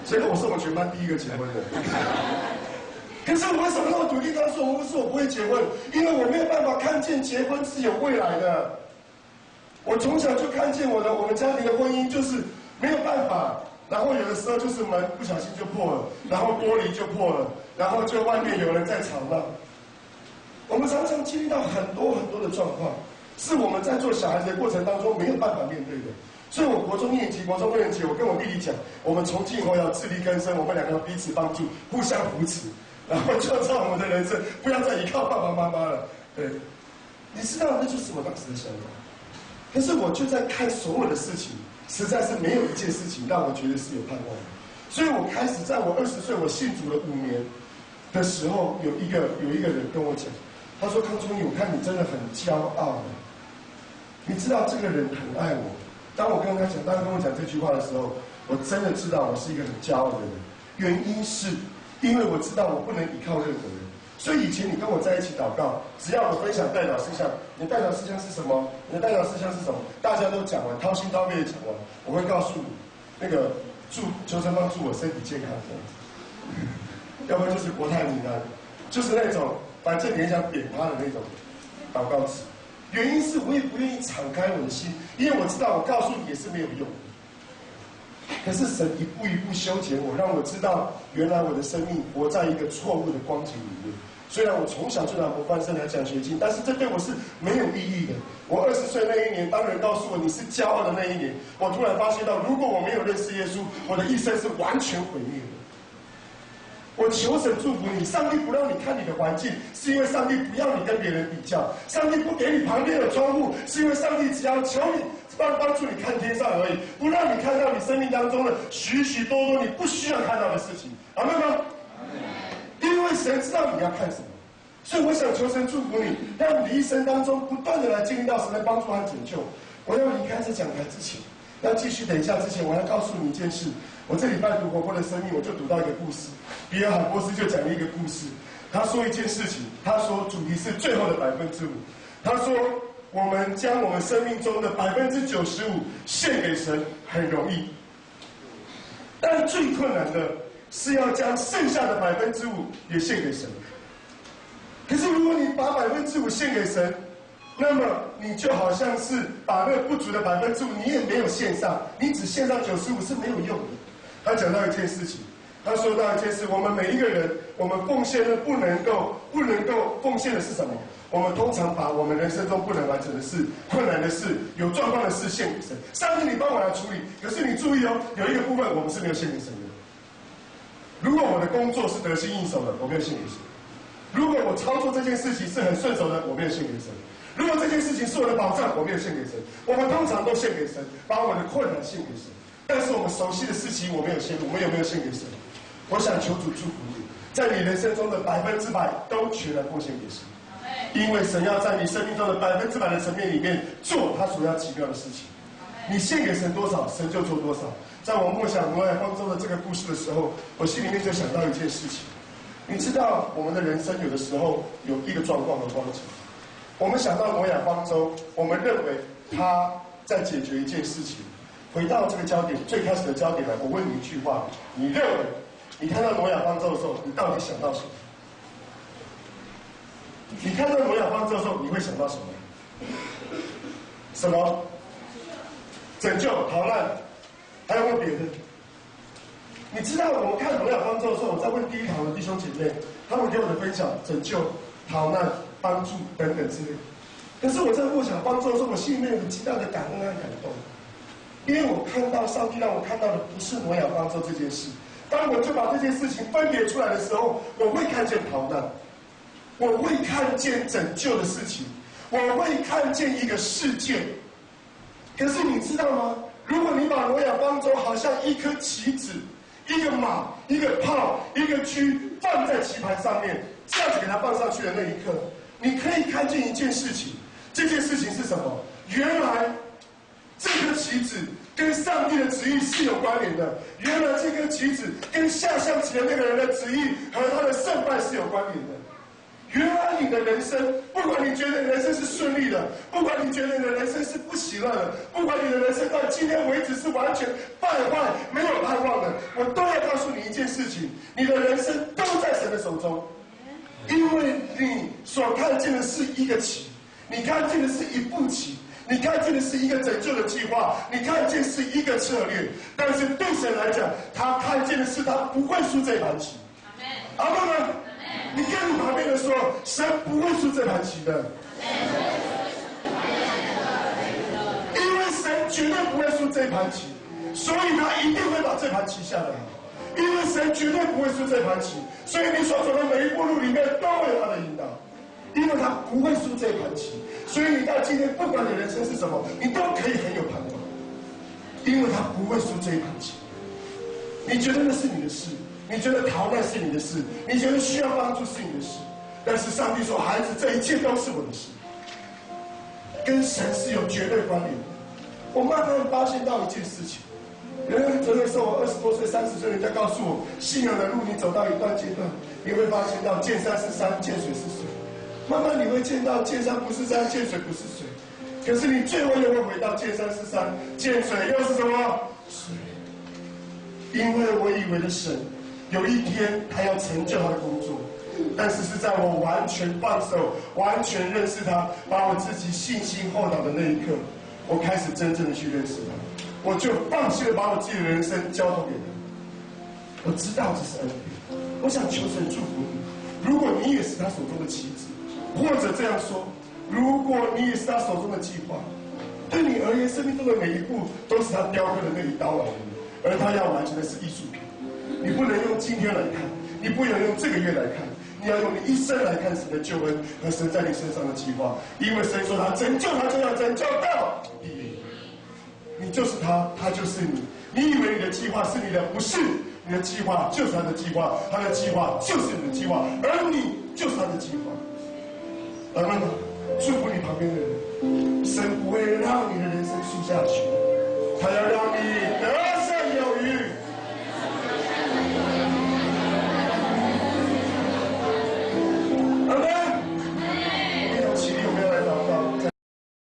结果我是我们全班第一个结婚的。可是我为什么那么笃定跟他说我不会结婚？因为我没有办法看见结婚是有未来的。我从小就看见我们家庭的婚姻就是没有办法，然后有的时候就是门不小心就破了，然后玻璃就破了，然后就外面有人在吵闹。我们常常经历到很多很多的状况，是我们在做小孩子的过程当中没有办法面对的。所以我国中一年级、国中二年级，我跟我弟弟讲，我们从今以后要自力更生，我们两个彼此帮助，互相扶持，然后创造我们的人生，不要再依靠爸爸妈妈了。对，你知道那就是我当时的想法。可是我就在看所有的事情，实在是没有一件事情让我觉得是有盼望的。所以我开始在我20岁，我信主了5年的时候，有一个人跟我讲，他说：“康聪义，我看你真的很骄傲，你知道这个人很爱我。”当他跟我讲这句话的时候，我真的知道我是一个很骄傲的人。原因是因为我知道我不能依靠任何人。所以以前你跟我在一起祷告，只要我分享代祷事项，你的代祷事项是什么？你的代祷事项是什么？大家都讲完，掏心掏肺的讲完，我会告诉你，那个求神帮助我身体健康这样子，要不然就是国泰民安，就是那种反正你很想扁他的那种祷告词。原因是我也不愿意敞开我的心，因为我知道我告诉你也是没有用的。可是神一步一步修剪我，让我知道原来我的生命活在一个错误的光景里面。虽然我从小就拿模范生来奖学金，但是这对我是没有意义的。我20岁那一年，当人告诉我你是骄傲的那一年，我突然发现到，如果我没有认识耶稣，我的一生是完全毁灭的。我求神祝福你，上帝不让你看你的环境，是因为上帝不要你跟别人比较；上帝不给你旁边的窗户，是因为上帝只要求你帮助你看天上而已，不让你看到你生命当中的许许多多你不需要看到的事情。阿们吗？因为神知道你要看什么，所以我想求神祝福你，让你一生当中不断的来经历到神的帮助和拯救。我要离开这讲台之前，要继续等一下之前，我要告诉你一件事。我这礼拜读活泼的生命，我就读到一个故事。比尔·海波斯就讲了一个故事，他说一件事情，他说主题是最后的5%。他说我们将我们生命中的95%献给神很容易，但最困难的是要将剩下的5%也献给神。可是如果你把5%献给神，那么你就好像是把那不足的5%你也没有献上，你只献上95%是没有用的。他讲到一件事情，他说到一件事，我们每一个人，我们奉献的不能够奉献的是什么？我们通常把我们人生中不能完成的事、困难的事、有状况的事献给神。上帝，你帮我来处理。可是你注意哦，有一个部分我们是没有献给神的。如果我的工作是得心应手的，我没有献给神；如果我操作这件事情是很顺手的，我没有献给神；如果这件事情是我的保障，我没有献给神。我们通常都献给神，把我们的困难献给神。但是我们熟悉的事情，我们有没有献给神？我想求主祝福你，在你人生中的100%都全然奉献给神。因为神要在你生命中的100%的层面里面做他所要奇妙的事情。你献给神多少，神就做多少。在我默想挪亚方舟的这个故事的时候，我心里面就想到一件事情。你知道我们的人生有的时候有一个状况和光景，我们想到挪亚方舟，我们认为他在解决一件事情。回到这个焦点，最开始的焦点来，我问你一句话：你认为你看到挪亚方舟的时候，你到底想到什么？你看到挪亚方舟的时候，你会想到什么？什么？拯救、逃难，还有没有别的？你知道我们看挪亚方舟的时候，我在问第一堂的弟兄姐妹，他们给我的分享：拯救、逃难、帮助等等之类。可是我在默想方舟的时候，我心里面有极大的感恩和感动。因为我看到上帝让我看到的不是挪亚方舟这件事，当我就把这件事情分别出来的时候，我会看见逃难，我会看见拯救的事情，我会看见一个事件。可是你知道吗？如果你把挪亚方舟好像一颗棋子、一个马、一个炮、一个车放在棋盘上面，这样子给它放上去的那一刻，你可以看见一件事情。这件事情是什么？原来这颗棋子跟上帝的旨意是有关联的。原来这颗棋子跟下象棋的那个人的旨意和他的胜败是有关联的。原来你的人生，不管你觉得人生是顺利的，不管你觉得你的人生是不喜乐的，不管你的人生到今天为止是完全败坏、没有盼望的，我都要告诉情，你的人生都在神的手中，因为你所看见的是一个棋，你看见的是一步棋，你看见的是一个拯救的计划，你看见是一个策略。但是对神来讲，他看见的是他不会输这盘棋。阿们吗？你跟你旁边的说，神不会输这盘棋的。因为神绝对不会输这盘棋，所以他一定会把这盘棋下得好。因为神绝对不会输这盘棋，所以你所走的每一步路里面都会有他的引导。因为他不会输这盘棋，所以你到今天不管你人生是什么，你都可以很有盼望。因为他不会输这一盘棋。你觉得那是你的事，你觉得逃难是你的事，你觉得需要帮助是你的事，但是上帝说，孩子，这一切都是我的事，跟神是有绝对关联的。我慢慢发现到一件事情，昨天说我20多岁、30岁，人家告诉我，信仰的路你走到一段阶段，你会发现到见山是山，见水是水，慢慢你会见到见山不是山，见水不是水，可是你最后又会回到见山是山，见水又是什么？水。因为我以为的神，有一天他要成就他的工作，但是是在我完全放手、完全认识他，把我自己信心后倒的那一刻，我开始真正的去认识他，我就放弃了把我自己的人生交托给他。我知道这是恩典，我想求神祝福你。如果你也是他手中的棋子，或者这样说，如果你也是他手中的计划，对你而言，生命中的每一步都是他雕刻的那一刀而已。而他要完成的是艺术品，你不能用今天来看，你不能用这个月来看，你要用你一生来看神的救恩和神在你身上的计划。因为神说他拯救他就要拯救到底，你就是他，他就是你。你以为你的计划是你的，不是，你的计划就是他的计划，他的计划就是你的计划，而你就是他的计划。而那么祝福你旁边的人，神不会让你的人生输下去。